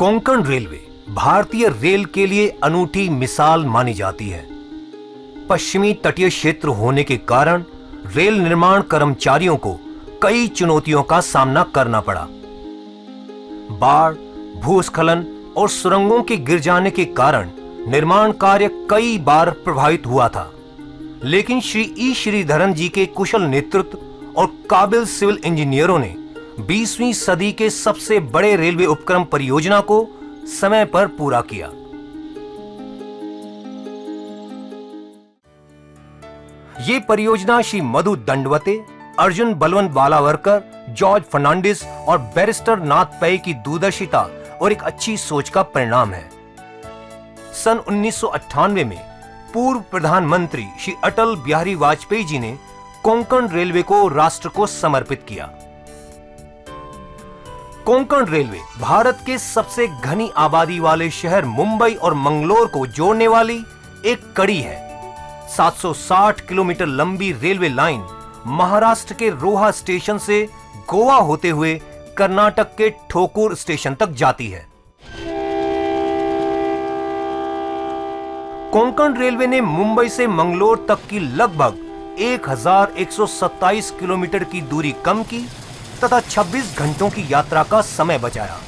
Konkan railway भारतीय rail के लिए अनूठी मिसाल मानी जाती है। पश्चिमी तटीय क्षेत्र होने के कारण रेल निर्माण कर्मचारियों को कई चुनौतियों का सामना करना पड़ा। बाढ़, भूस्खलन और सुरंगों के गिर जाने के कारण निर्माण कार्य कई बार प्रभावित हुआ था, लेकिन श्री ई श्रीधरन जी के कुशल नेतृत्व और काबिल सिविल इंजीनियरों ने 20वीं सदी के सबसे बड़े रेलवे उपक्रम परियोजना को समय पर पूरा किया। ये परियोजना श्री मधु दंडवते, अर्जुन बलवंत बालावरकर, जॉर्ज फर्नांडिस और बैरिस्टर नाथ पै की दूरदर्शिता और एक अच्छी सोच का परिणाम है। सन 1998 में पूर्व प्रधानमंत्री श्री अटल बिहारी वाजपेयी जी ने कोंकण रेलवे को राष्ट्र को समर्पित किया। कोंकण रेलवे भारत के सबसे घनी आबादी वाले शहर मुंबई और मंगलोर को जोड़ने वाली एक कड़ी है। 760 किलोमीटर लंबी रेलवे लाइन महाराष्ट्र के रोहा स्टेशन से गोवा होते हुए कर्नाटक के ठोकूर स्टेशन तक जाती है। कोंकण रेलवे ने मुंबई से मंगलोर तक की लगभग 1127 किलोमीटर की दूरी कम की तथा 26 घंटों की यात्रा का समय बचाया।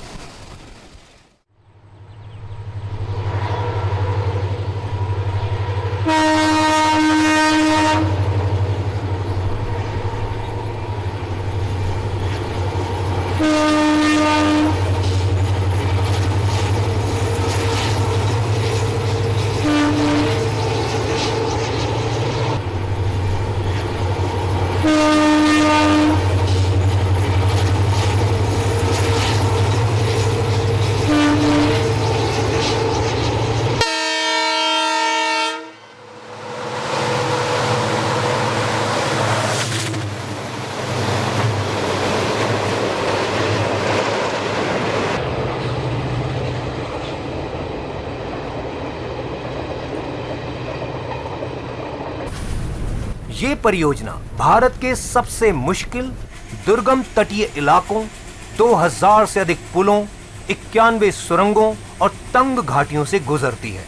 ये परियोजना भारत के सबसे मुश्किल दुर्गम तटीय इलाकों, 2000 से अधिक पुलों, 91 सुरंगों और तंग घाटियों से गुजरती है।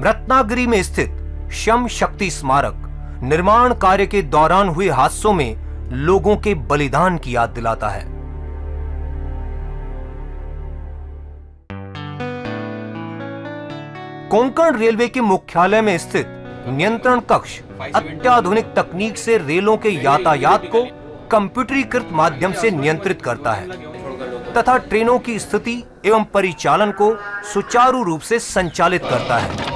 रत्नागिरी में स्थित श्रम शक्ति स्मारक निर्माण कार्य के दौरान हुए हादसों में लोगों के बलिदान की याद दिलाता है। कोंकण रेलवे के मुख्यालय में स्थित नियंत्रण कक्ष अत्याधुनिक तकनीक से रेलों के यातायात को कंप्यूटरीकृत माध्यम से नियंत्रित करता है तथा ट्रेनों की स्थिति एवं परिचालन को सुचारू रूप से संचालित करता है।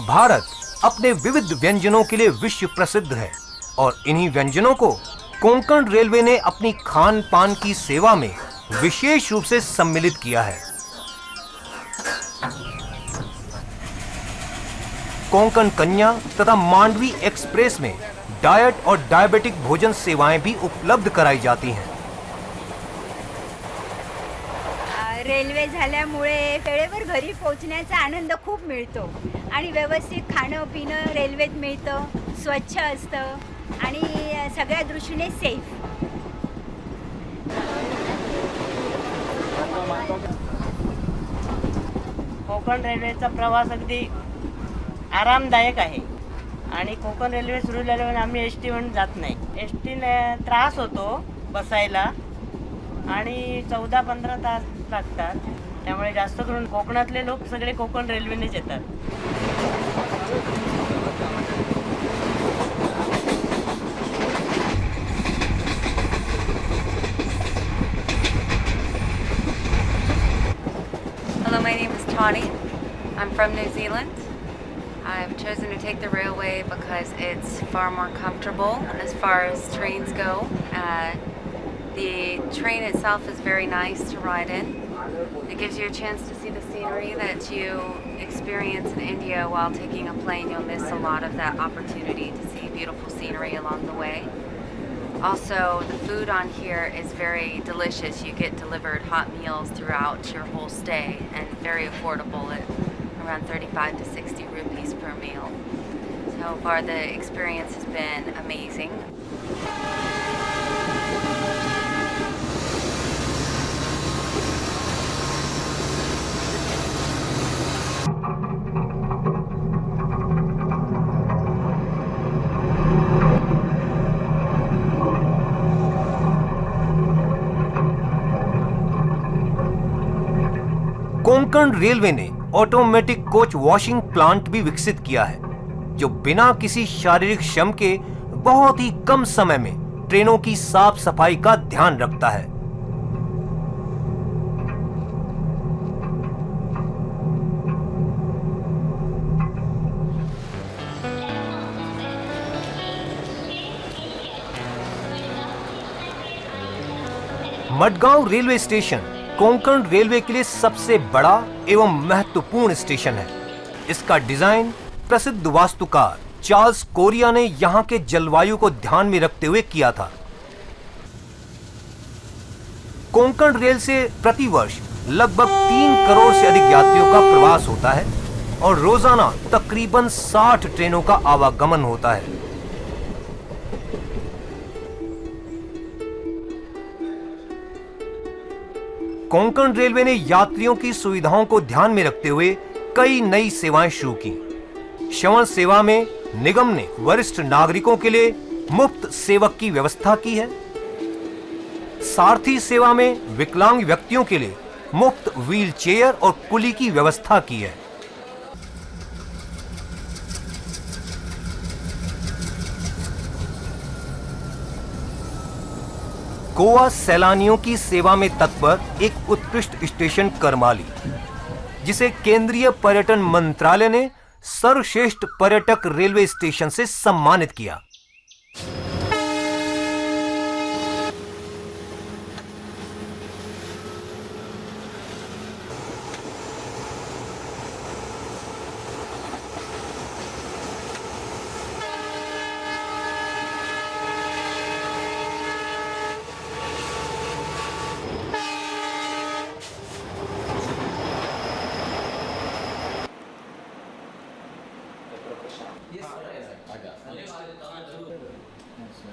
भारत अपने विविध व्यंजनों के लिए विश्व प्रसिद्ध है और इन्हीं व्यंजनों को कोंकण रेलवे ने अपनी खान पान की सेवा में विशेष रूप से सम्मिलित किया है। कोंकण कन्या तथा मांडवी एक्सप्रेस में डाइट और डायबिटिक भोजन सेवाएं भी उपलब्ध कराई जाती हैं। रेल्वे झाल्यामुळे वेळेवर घरी पोहोचण्याचा आनंद खूप मिळतो आणि व्यवस्थित खाणं पिणं रेल्वेत मिळतं, स्वच्छ असतं आणि सगळ्या दृष्टीने सेफ। कोकण रेल्वेचा प्रवास अगदी आरामदायक आहे आणि कोकण रेल्वे सुरू झाल्यावर आम्ही एसटी म्हणून जात नाही। एसटीने त्रास होतो बसायला आणि 14-15 तास लागतात, त्यामुळे जास्त करून कोकणातले लोक सगळे कोकण रेल्वेनेच येतात। Hello, my name is Tawny. I'm from New Zealand. I've chosen to take the railway because it's far more comfortable as far as trains go. The train itself is very nice to ride in. It gives you a chance to see the scenery that you experience in India while taking a plane. You'll miss a lot of that opportunity to see beautiful scenery along the way. Also, the food on here is very delicious. You get delivered hot meals throughout your whole stay and very affordable at around 35 to 60 rupees per meal. So far the experience has been amazing. Konkan railway ने automatic coach washing plant भी विकसित किया है, जो बिना किसी शारीरिक श्रम के बहुत ही कम समय में ट्रेनों की साफ सफाई का ध्यान रखता है। Madgaon railway station Konkan railway के लिए सबसे बड़ा एवं महत्वपूर्ण स्टेशन है। इसका डिजाइन प्रसिद्ध वास्तुकार चार्ल्स कोरिया ने यहां के जलवायु को ध्यान में रखते हुए किया था। कोंकण रेल से प्रतिवर्ष लगभग 3 करोड़ से अधिक यात्रियों का प्रवास होता है और रोजाना तकरीबन 60 ट्रेनों का आवागमन होता है। कोंकण रेलवे ने यात्रियों की सुविधाओं को ध्यान में रखते हुए कई नई सेवाएं शुरू की। श्रवण सेवा में निगम ने वरिष्ठ नागरिकों के लिए मुफ्त सेवक की व्यवस्था की है। सारथी सेवा में विकलांग व्यक्तियों के लिए मुफ्त व्हील चेयर और कुली की व्यवस्था की है। गोवा सैलानियों की सेवा में तत्पर एक उत्कृष्ट स्टेशन करमाली, जिसे केंद्रीय पर्यटन मंत्रालय ने सर्वश्रेष्ठ पर्यटक रेलवे स्टेशन से सम्मानित किया।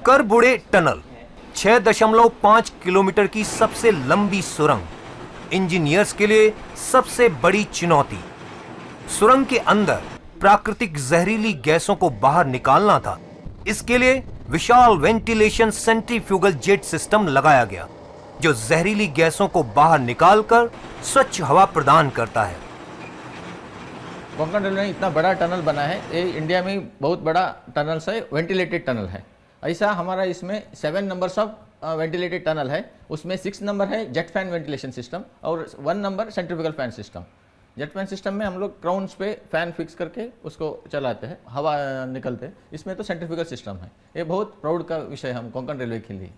करबुड़े टनल 6.5 किलोमीटर की सबसे लंबी सुरंग इंजीनियर्स के लिए सबसे बड़ी चुनौती। सुरंग के अंदर प्राकृतिक जहरीली गैसों को बाहर निकालना था। इसके लिए विशाल वेंटिलेशन सेंट्रीफ्यूगल जेट सिस्टम लगाया गया, जो जहरीली गैसों को बाहर निकालकर स्वच्छ हवा प्रदान करता है। कोंकण रेलवे में इतना बड़ा टनल बना है, ये इंडिया में बहुत बड़ा टनल है, वेंटिलेटेड टनल है। ऐसा हमारा इसमें 7 नंबर्स ऑफ वेंटिलेटेड टनल है। उसमें 6 नंबर है जेट फैन वेंटिलेशन सिस्टम और 1 number centrifugal fan system. Jet fan system में हम लोग क्राउन्स पे फैन फिक्स करके उसको चलाते हैं, हवा निकलते हैं। इसमें तो सेंट्रीफ्यूगल सिस्टम है। ये बहुत प्राउड का विषय है हम कोंकण रेलवे के लिए।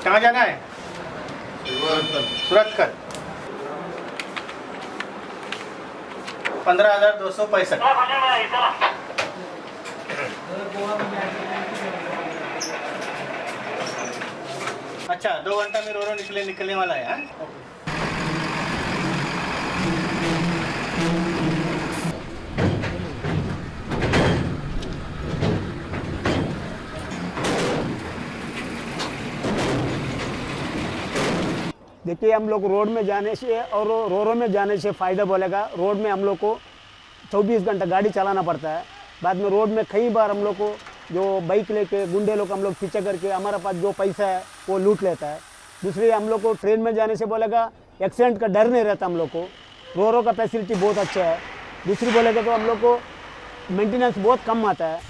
कहाँ जाना है? सूरतगढ़। 15,265। अच्छा, 2 घंटा में रोरो निकलने वाला है। हाँ? देखिए हम लोग रोड में जाने से और रोरो में जाने से फ़ायदा बोलेगा। रोड में हम लोग को 24 घंटा गाड़ी चलाना पड़ता है। बाद में रोड में कई बार हम लोग को जो बाइक लेके गुंडे लोग हम लोग पीछे करके हमारा पास जो पैसा है वो लूट लेता है। दूसरी हम लोग को ट्रेन में जाने से बोलेगा एक्सीडेंट का डर नहीं रहता हम लोग को। रोरो का फैसिलिटी बहुत अच्छा है। दूसरी बोलेगा तो हम लोग को मेंटेनेंस बहुत कम आता है,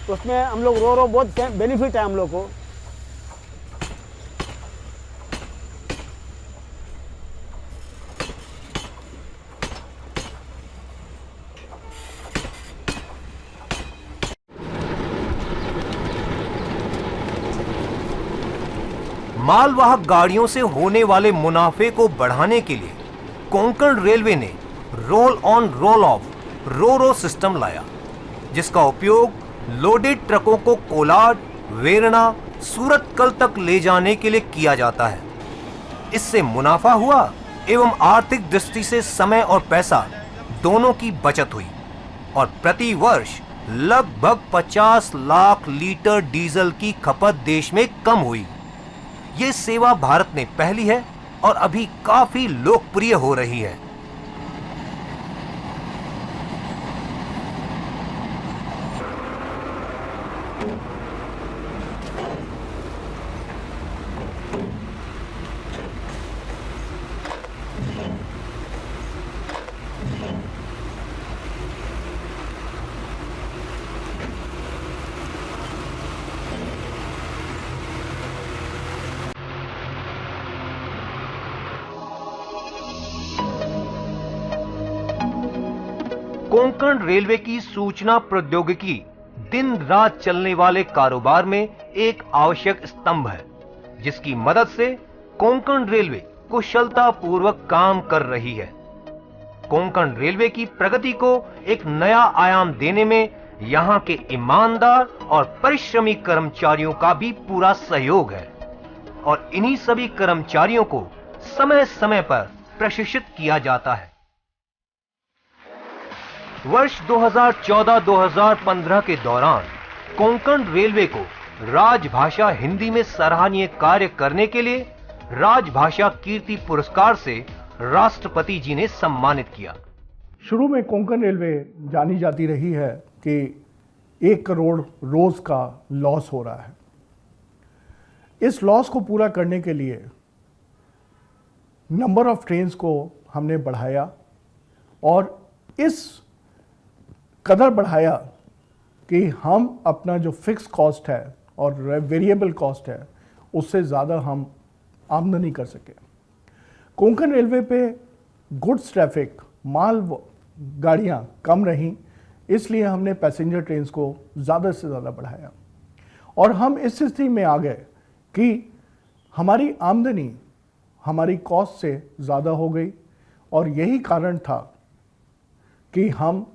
तो उसमें हम लोग रोरो बहुत बेनिफिट है हम लोग को। मालवाहक गाड़ियों से होने वाले मुनाफे को बढ़ाने के लिए कोंकण रेलवे ने roll on roll of Roro system लाया, जिसका उपयोग लोडेड ट्रकों को कोलाड, वेरना, सूरतकल तक ले जाने के लिए किया जाता है। इससे मुनाफा हुआ एवं आर्थिक दृष्टि से समय और पैसा दोनों की बचत हुई और प्रति वर्ष लगभग 50 लाख लीटर डीजल की खपत देश में कम हुई। ये सेवा भारत में पहली है और अभी काफी लोकप्रिय हो रही है। कोंकण रेलवे की सूचना प्रौद्योगिकी दिन रात चलने वाले कारोबार में एक आवश्यक स्तंभ है, जिसकी मदद से कोंकण रेलवे कुशलता पूर्वक काम कर रही है। कोंकण रेलवे की प्रगति को एक नया आयाम देने में यहां के ईमानदार और परिश्रमी कर्मचारियों का भी पूरा सहयोग है और इन्हीं सभी कर्मचारियों को समय समय पर प्रशिक्षित किया जाता है। वर्ष 2014-2015 के दौरान कोंकण रेलवे को राजभाषा हिंदी में सराहनीय कार्य करने के लिए राजभाषा कीर्ति पुरस्कार से राष्ट्रपति जी ने सम्मानित किया। शुरू में कोंकण रेलवे जानी जाती रही है कि 1 करोड़ रोज का लॉस हो रहा है। इस लॉस को पूरा करने के लिए नंबर ऑफ ट्रेन्स को हमने बढ़ाया और इस कदर बढ़ाया कि हम अपना जो फिक्स कॉस्ट है और वेरिएबल कॉस्ट है उससे ज़्यादा हम आमदनी कर सके। कोंकण रेलवे पे गुड्स ट्रैफिक, माल गाड़ियाँ कम रहीं, इसलिए हमने पैसेंजर ट्रेन्स को ज़्यादा से ज़्यादा बढ़ाया और हम इस स्थिति में आ गए कि हमारी आमदनी हमारी कॉस्ट से ज़्यादा हो गई और यही कारण था कि हम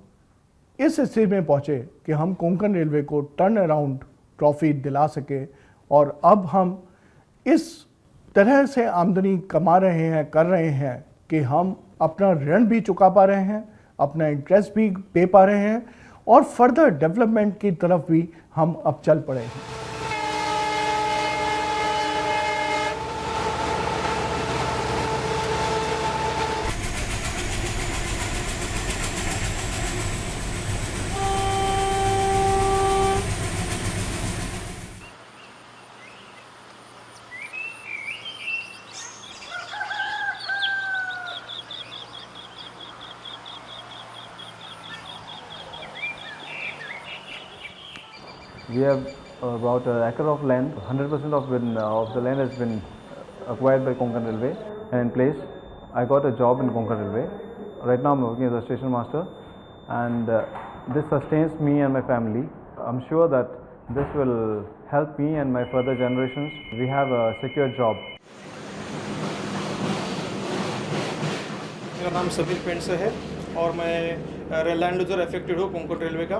इस स्थिति में पहुँचे कि हम कोंकण रेलवे को टर्न अराउंड ट्रॉफी दिला सके और अब हम इस तरह से आमदनी कमा रहे हैं, कर रहे हैं कि हम अपना ऋण भी चुका पा रहे हैं, अपना इंटरेस्ट भी पे पा रहे हैं और फर्दर डेवलपमेंट की तरफ भी हम अब चल पड़े हैं। We have about an acre of land. 100% of the land has been acquired by Konkon Railway and in place. I got a job in Konkon Railway. Right now I'm working as a station master and this sustains me and my family. I'm sure that this will help me and my further generations. We have a secure job. मेरा नाम Sabir paint से है और मैं land user affected हूँ Konkan railway का।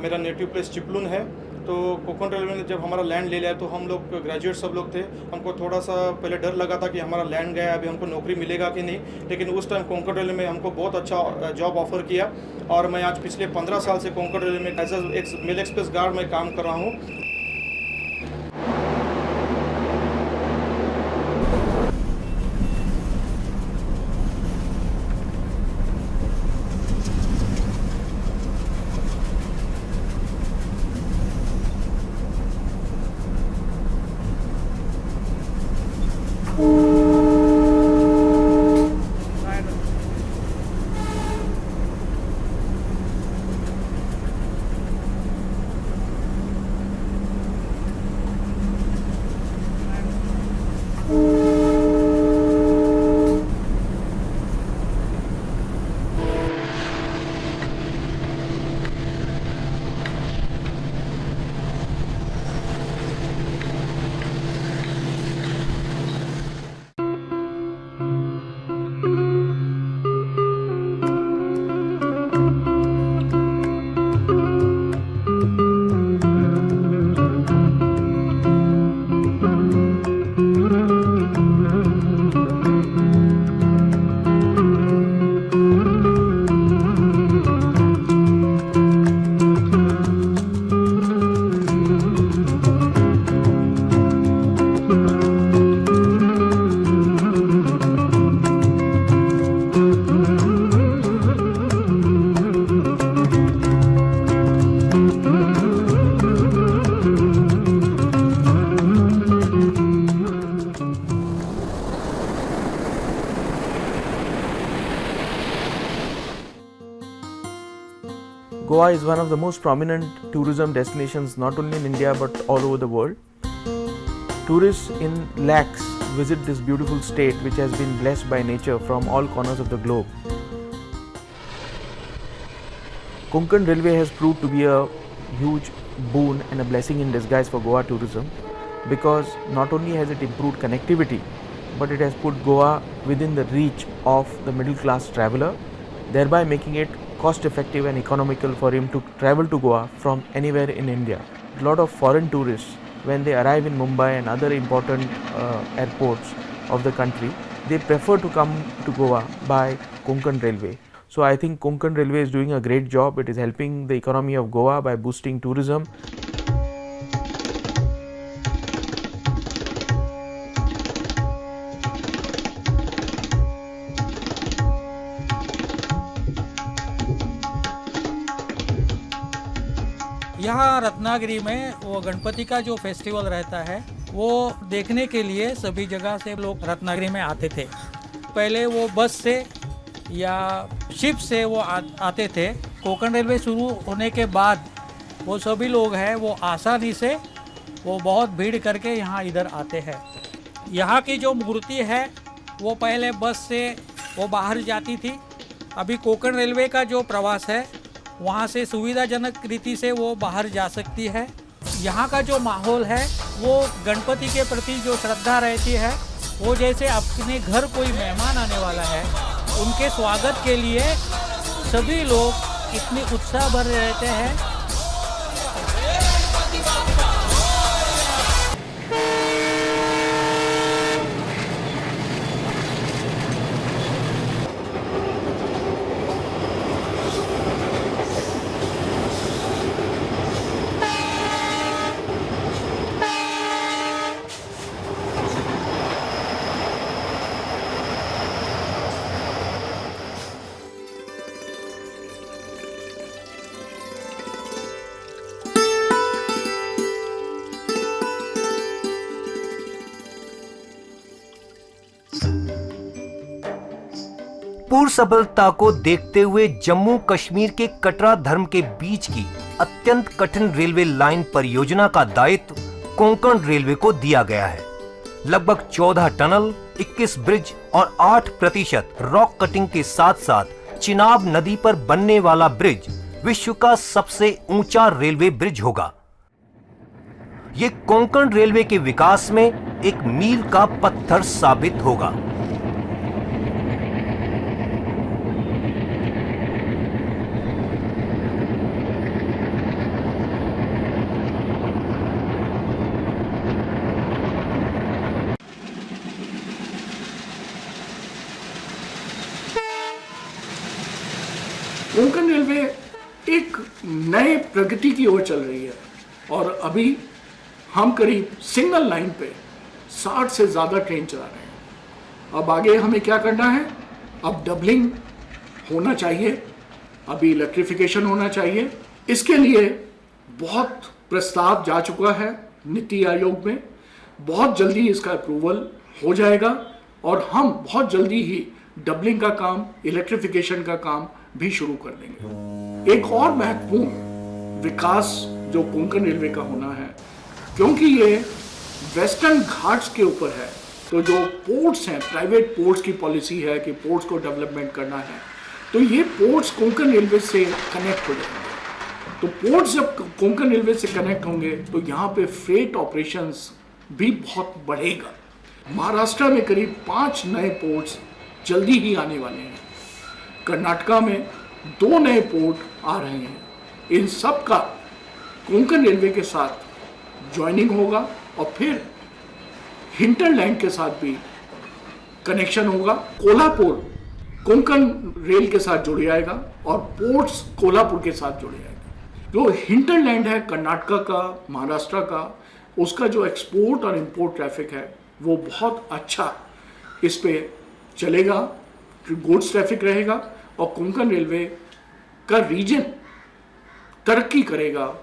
मेरा native place Chiplun है। तो कोंकण रेलवे ने जब हमारा लैंड ले लिया तो हम लोग ग्रेजुएट सब लोग थे, हमको थोड़ा सा पहले डर लगा था कि हमारा लैंड गया, अभी हमको नौकरी मिलेगा कि नहीं। लेकिन उस टाइम कोंकण रेलवे में हमको बहुत अच्छा जॉब ऑफर किया और मैं आज पिछले 15 साल से कोंकण रेलवे में as a mail express guard में काम कर रहा हूँ। Goa is one of the most prominent tourism destinations not only in India but all over the world. Tourists in lakhs visit this beautiful state which has been blessed by nature from all corners of the globe. Konkan Railway has proved to be a huge boon and a blessing in disguise for Goa tourism, because not only has it improved connectivity, but it has put Goa within the reach of the middle class traveller, thereby making it cost effective and economical for him to travel to Goa from anywhere in India. A lot of foreign tourists, when they arrive in Mumbai and other important airports of the country, they prefer to come to Goa by Konkan Railway. So I think Konkan Railway is doing a great job. It is helping the economy of Goa by boosting tourism. यहाँ रत्नागिरी में वो गणपति का जो festival रहता है वो देखने के लिए सभी जगह से लोग रत्नागिरी में आते थे। पहले वो बस से या शिप से वो आते थे। कोंकण रेलवे शुरू होने के बाद वो सभी लोग हैं वो आसानी से वो बहुत भीड़ करके यहाँ इधर आते हैं। यहाँ की जो मूर्ति है वो पहले बस से वो बाहर जाती थी। अभी कोंकण रेलवे का जो प्रवास है वहाँ से सुविधाजनक रीति से वो बाहर जा सकती है। यहाँ का जो माहौल है वो गणपति के प्रति जो श्रद्धा रहती है वो जैसे अपने घर कोई मेहमान आने वाला है उनके स्वागत के लिए सभी लोग इतने उत्साह भरे रहते हैं। पूर्ण सफलता को देखते हुए जम्मू कश्मीर के कटरा धर्म के बीच की अत्यंत कठिन रेलवे लाइन परियोजना का दायित्व कोंकण रेलवे को दिया गया है। लगभग 14 टनल, 21 ब्रिज और 8% रॉक कटिंग के साथ साथ चिनाब नदी पर बनने वाला ब्रिज विश्व का सबसे ऊंचा रेलवे ब्रिज होगा। ये कोंकण रेलवे के विकास में एक मील का पत्थर साबित होगा। कोंकण रेलवे एक नए प्रगति की ओर चल रही है और अभी हम करीब सिंगल लाइन पे 60 से ज़्यादा ट्रेन चला रहे हैं। अब आगे हमें क्या करना है? अब डबलिंग होना चाहिए, अभी इलेक्ट्रिफिकेशन होना चाहिए। इसके लिए बहुत प्रस्ताव जा चुका है नीति आयोग में, बहुत जल्दी इसका अप्रूवल हो जाएगा और हम बहुत जल्दी ही डबलिंग का काम, इलेक्ट्रिफिकेशन का काम भी शुरू कर देंगे। एक और महत्वपूर्ण विकास जो कोंकण रेलवे का होना है, क्योंकि ये वेस्टर्न घाट्स के ऊपर है, तो जो पोर्ट्स हैं, प्राइवेट पोर्ट्स की पॉलिसी है कि पोर्ट्स को डेवलपमेंट करना है, तो ये पोर्ट्स कोंकण रेलवे से कनेक्ट हो जाएंगे। तो पोर्ट्स जब कोंकण रेलवे से कनेक्ट होंगे तो यहाँ पे फ्रेट ऑपरेशंस भी बहुत बढ़ेगा। महाराष्ट्र में करीब 5 नए पोर्ट्स जल्दी ही आने वाले हैं। कर्नाटका में 2 नए पोर्ट आ रहे हैं। इन सब का कोंकण रेलवे के साथ ज्वाइनिंग होगा और फिर हिंटरलैंड के साथ भी कनेक्शन होगा। कोल्हापुर कोंकण रेल के साथ जुड़ जाएगा और पोर्ट्स कोल्हापुर के साथ जुड़ जाएगा। जो हिंटरलैंड है कर्नाटका का, महाराष्ट्र का, उसका जो एक्सपोर्ट और इंपोर्ट ट्रैफिक है वो बहुत अच्छा इस पे चलेगा, गुड्स ट्रैफिक रहेगा और कोंकण रेलवे का रीजन तरक्की करेगा।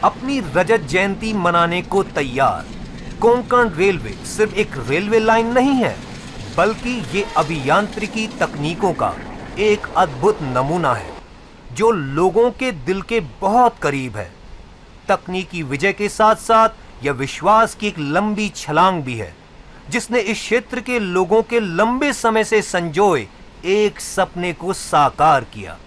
अपनी रजत जयंती मनाने को तैयार। कोंकण रेलवे सिर्फ एक रेलवे लाइन नहीं है, बल्कि ये अभियांत्रिकी तकनीकों का एक अद्भुत नमूना है जो लोगों के दिल के बहुत करीब है। तकनीकी विजय के साथ साथ यह विश्वास की एक लंबी छलांग भी है, जिसने इस क्षेत्र के लोगों के लंबे समय से संजोए एक सपने को साकार किया।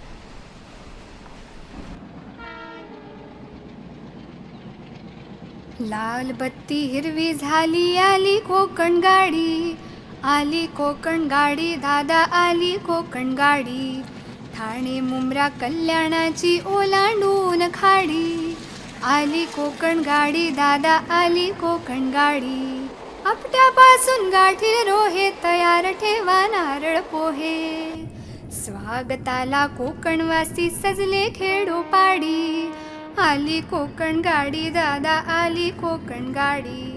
लाल बत्ती हिरवी झाली, आली कोकण गाडी, आली कोकण गाडी, दादा आली कोकण गाडी, ठाणे मुंब्रा कल्याणाची ओलांडून खाडी, आली कोकण गाडी, दादा आली कोकण गाडी, आपट्यापासून गाठील रोहे, तयार ठेवा नारळ पोहे, स्वागताला कोकणवासी सजले खेडोपाडी, आली कोकण गाडी, दादा आली कोकण गाडी.